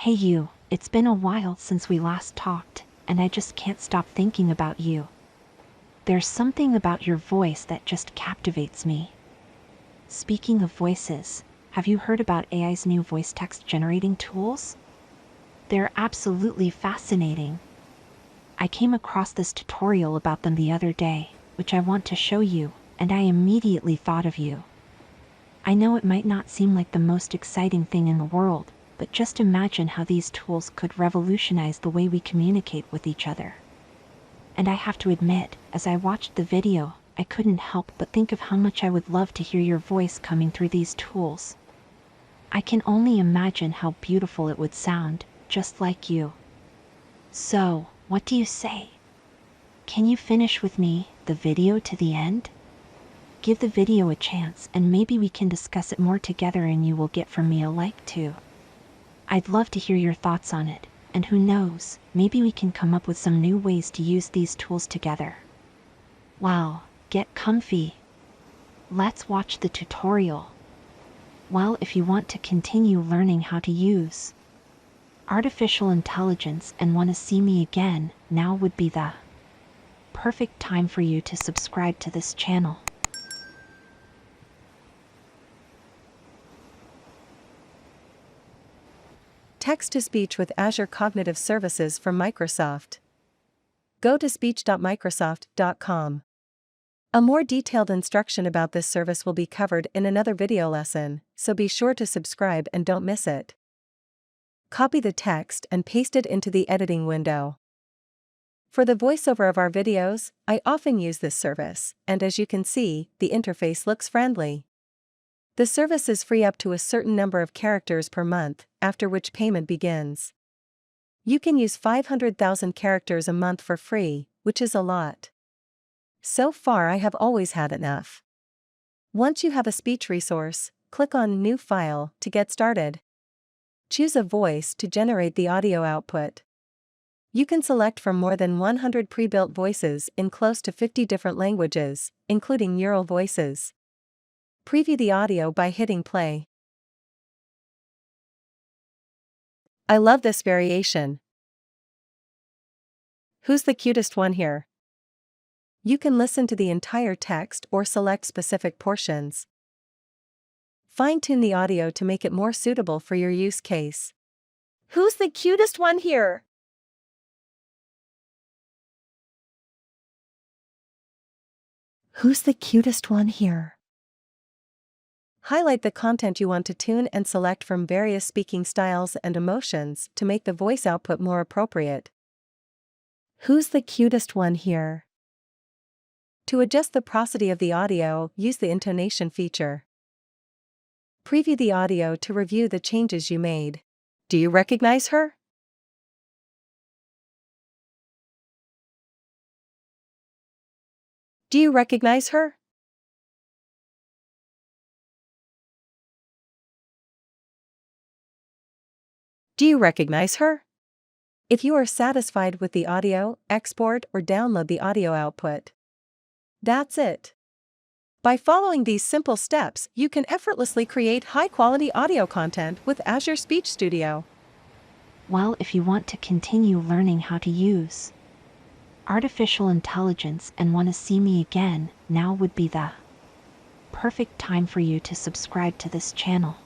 Hey you, it's been a while since we last talked, and I just can't stop thinking about you. There's something about your voice that just captivates me. Speaking of voices, have you heard about AI's new voice text generating tools? They're absolutely fascinating. I came across this tutorial about them the other day, which I want to show you, and I immediately thought of you. I know it might not seem like the most exciting thing in the world, but just imagine how these tools could revolutionize the way we communicate with each other. And I have to admit, as I watched the video, I couldn't help but think of how much I would love to hear your voice coming through these tools. I can only imagine how beautiful it would sound, just like you. So, what do you say? Can you finish with me the video to the end? Give the video a chance and maybe we can discuss it more together and you will get from me a like too. I'd love to hear your thoughts on it, and who knows, maybe we can come up with some new ways to use these tools together. Well, get comfy. Let's watch the tutorial. Well, if you want to continue learning how to use artificial intelligence and want to see me again, now would be the perfect time for you to subscribe to this channel. Text-to-speech with Azure Cognitive Services from Microsoft. Go to speech.microsoft.com. A more detailed instruction about this service will be covered in another video lesson, so be sure to subscribe and don't miss it. Copy the text and paste it into the editing window. For the voiceover of our videos, I often use this service, and as you can see, the interface looks friendly. The service is free up to a certain number of characters per month, after which payment begins. You can use 500,000 characters a month for free, which is a lot. So far I have always had enough. Once you have a speech resource, click on New File to get started. Choose a voice to generate the audio output. You can select from more than 100 pre-built voices in close to 50 different languages, including neural voices. Preview the audio by hitting play. I love this variation. Who's the cutest one here? You can listen to the entire text or select specific portions. Fine-tune the audio to make it more suitable for your use case. Who's the cutest one here? Who's the cutest one here? Highlight the content you want to tune and select from various speaking styles and emotions to make the voice output more appropriate. Who's the cutest one here? To adjust the prosody of the audio, use the intonation feature. Preview the audio to review the changes you made. Do you recognize her? Do you recognize her? Do you recognize her? If you are satisfied with the audio, export or download the audio output. That's it. By following these simple steps, you can effortlessly create high-quality audio content with Azure Speech Studio. Well, if you want to continue learning how to use artificial intelligence and want to see me again, now would be the perfect time for you to subscribe to this channel.